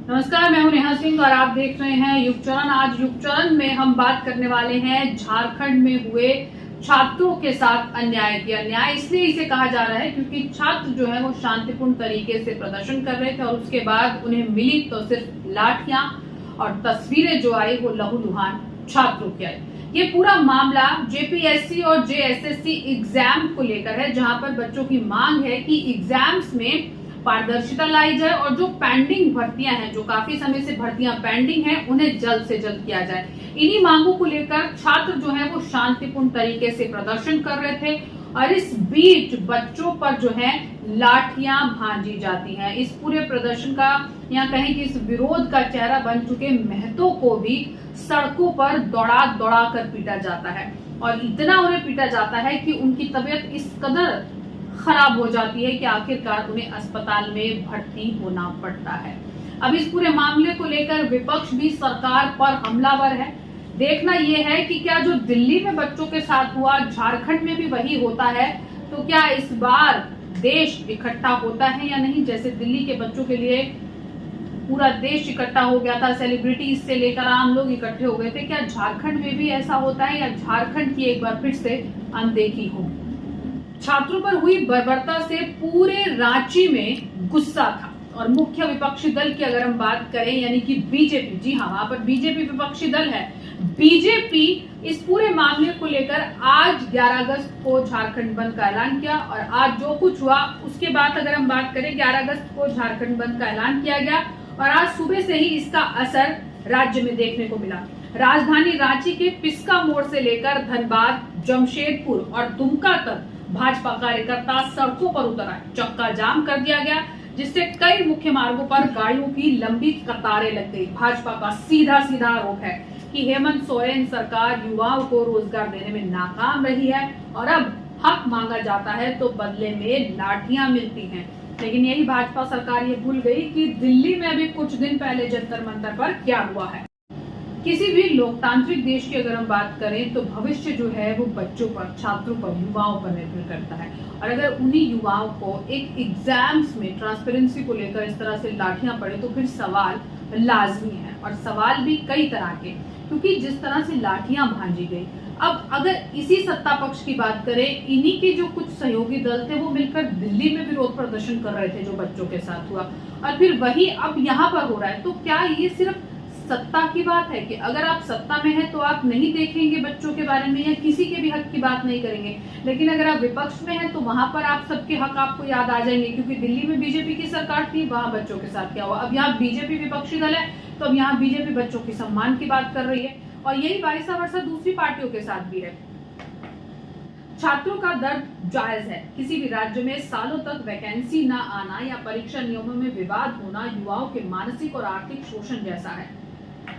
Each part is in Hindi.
नमस्कार, मैं हूं नेहा सिंह और आप देख रहे हैं युग चरण। आज युग चरण में हम बात करने वाले हैं झारखंड में हुए छात्रों के साथ अन्याय की। अन्याय इसलिए इसे कहा जा रहा है क्योंकि छात्र जो है वो शांतिपूर्ण तरीके से प्रदर्शन कर रहे थे और उसके बाद उन्हें मिली तो सिर्फ लाठियां और तस्वीरें जो आई वो लहूलुहान छात्रों की आई। ये पूरा मामला जेपीएससी और जेएसएससी एग्जाम को लेकर है, जहां पर बच्चों की मांग है कि एग्जाम्स में पारदर्शिता लाई जाए और जो पेंडिंग भर्तियां हैं, जो काफी समय से भर्तियां पेंडिंग हैं, उन्हें जल्द से जल्द किया जाए। इन्हीं मांगों को लेकर छात्र जो है वो शांतिपूर्ण तरीके से प्रदर्शन कर रहे थे और इस बीच बच्चों पर जो है लाठियां भांजी जाती हैं। इस पूरे प्रदर्शन का या कहें कि इस विरोध का चेहरा बन चुके महतो को भी सड़कों पर दौड़ा दौड़ा कर पीटा जाता है और इतना उन्हें पीटा जाता है कि उनकी तबीयत इस कदर खराब हो जाती है कि आखिरकार उन्हें अस्पताल में भर्ती होना पड़ता है। अब इस पूरे मामले को लेकर विपक्ष भी सरकार पर हमलावर है। देखना यह है कि क्या जो दिल्ली में बच्चों के साथ हुआ झारखंड में भी वही होता है, तो क्या इस बार देश इकट्ठा होता है या नहीं। जैसे दिल्ली के बच्चों के लिए पूरा देश इकट्ठा हो गया था, सेलिब्रिटीज से लेकर आम लोग इकट्ठे हो गए थे, क्या झारखंड में भी ऐसा होता है या झारखंड की एक बार फिर से अनदेखी होगी। छात्रों पर हुई बर्बरता से पूरे रांची में गुस्सा था और मुख्य विपक्षी दल की अगर हम बात करें यानी कि बीजेपी, जी हाँ, वहां पर बीजेपी विपक्षी दल है। बीजेपी इस पूरे मामले को लेकर आज 11 अगस्त को झारखंड बंद का ऐलान किया और आज जो कुछ हुआ उसके बाद अगर हम बात करें 11 अगस्त को झारखंड बंद का ऐलान किया गया और आज सुबह से ही इसका असर राज्य में देखने को मिला। राजधानी रांची के पिस्का मोड़ से लेकर धनबाद, जमशेदपुर और दुमका तक भाजपा कार्यकर्ता सड़कों पर उतर आए। चक्का जाम कर दिया गया जिससे कई मुख्य मार्गों पर गाड़ियों की लंबी कतारें लग गई। भाजपा का सीधा सीधा आरोप है कि हेमंत सोरेन सरकार युवाओं को रोजगार देने में नाकाम रही है और अब हक मांगा जाता है तो बदले में लाठियां मिलती हैं। लेकिन यही भाजपा सरकार ये भूल गई कि दिल्ली में अभी कुछ दिन पहले जंतर मंतर पर क्या हुआ है। किसी भी लोकतांत्रिक देश की अगर हम बात करें तो भविष्य जो है वो बच्चों पर, छात्रों पर, युवाओं पर निर्भर करता है और अगर उन्हीं युवाओं को एक एग्जाम्स में ट्रांसपेरेंसी को लेकर इस तरह से लाठियां पड़े तो फिर सवाल लाजमी है और सवाल भी कई तरह के, क्योंकि जिस तरह से लाठियां भांजी गई। अब अगर इसी सत्ता पक्ष की बात करें, इन्हीं के जो कुछ सहयोगी दल थे वो मिलकर दिल्ली में विरोध प्रदर्शन कर रहे थे जो बच्चों के साथ हुआ और फिर वही अब यहाँ पर हो रहा है। तो क्या ये सिर्फ सत्ता की बात है कि अगर आप सत्ता में हैं तो आप नहीं देखेंगे बच्चों के बारे में या किसी के भी हक की बात नहीं करेंगे, लेकिन अगर आप विपक्ष में हैं तो वहां पर आप सबके हक आपको याद आ जाएंगे, क्योंकि दिल्ली में बीजेपी की सरकार थी, वहां बच्चों के साथ क्या हुआ। अब यहाँ बीजेपी विपक्षी दल है तो अब यहाँ बीजेपी बच्चों की सम्मान की बात कर रही है और यही वाइसा वर्षा दूसरी पार्टियों के साथ भी है। छात्रों का दर्द जायज है। किसी भी राज्य में सालों तक वैकेंसी न आना या परीक्षा नियमों में विवाद होना युवाओं के मानसिक और आर्थिक शोषण जैसा है।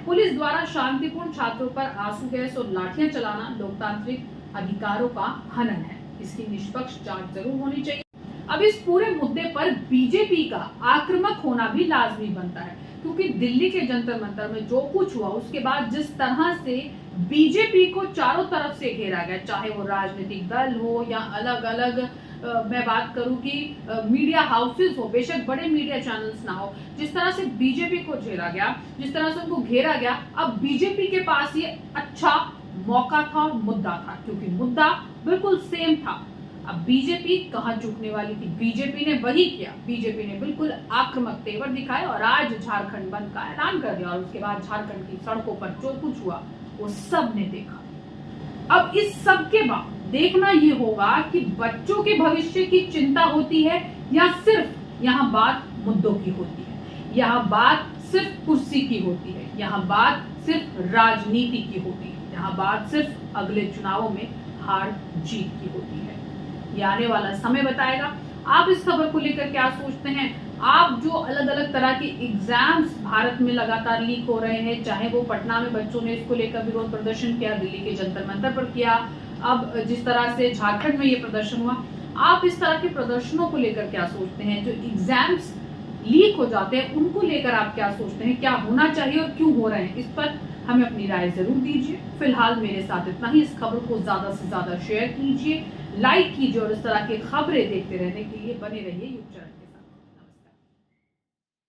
पुलिस द्वारा शांतिपूर्ण छात्रों पर आंसू गैस और लाठियां चलाना लोकतांत्रिक अधिकारों का हनन है। इसकी निष्पक्ष जांच जरूर होनी चाहिए। अब इस पूरे मुद्दे पर बीजेपी का आक्रामक होना भी लाजमी बनता है, क्योंकि दिल्ली के जंतर मंतर में जो कुछ हुआ उसके बाद जिस तरह से बीजेपी को चारों तरफ से घेरा गया, चाहे वो राजनीतिक दल हो या अलग अलग मैं बात करूं कि मीडिया हाउसेस हो, बेशक बड़े मीडिया चैनल्स ना हो, जिस तरह से बीजेपी को घेरा गया, जिस तरह से उनको घेरा गया, अब बीजेपी के पास ये अच्छा मौका था और मुद्दा था, क्योंकि मुद्दा बिल्कुल सेम था। अब बीजेपी कहां चूकने वाली थी, बीजेपी ने वही किया। बीजेपी ने बिल्कुल आक्रामक तेवर दिखाए और आज झारखंड बंद का ऐलान कर दिया और उसके बाद झारखंड की सड़कों पर जो कुछ हुआ वो सब ने देखा। अब इस सब के बाद देखना ये होगा कि बच्चों के भविष्य की चिंता होती है या सिर्फ यहाँ बात मुद्दों की होती है, यहाँ बात सिर्फ कुर्सी की होती है, यहाँ बात सिर्फ राजनीति की होती है, यहाँ बात सिर्फ अगले चुनावों में हार जीत की होती है। ये आने वाला समय बताएगा। आप इस खबर को लेकर क्या सोचते हैं? आप जो अलग अलग तरह के एग्जाम्स भारत में लगातार लीक हो रहे हैं, चाहे वो पटना में बच्चों ने इसको लेकर विरोध प्रदर्शन किया, दिल्ली के जंतर मंतर पर किया, अब जिस तरह से झारखंड में ये प्रदर्शन हुआ, आप इस तरह के प्रदर्शनों को लेकर क्या सोचते हैं? जो एग्जाम्स लीक हो जाते हैं उनको लेकर आप क्या सोचते हैं? क्या होना चाहिए और क्यों हो रहे हैं? इस पर हमें अपनी राय जरूर दीजिए। फिलहाल मेरे साथ इतना ही। इस खबर को ज्यादा से ज्यादा शेयर कीजिए, लाइक कीजिए और इस तरह की खबरें देखते रहने के लिए बने रहिए युग चरण।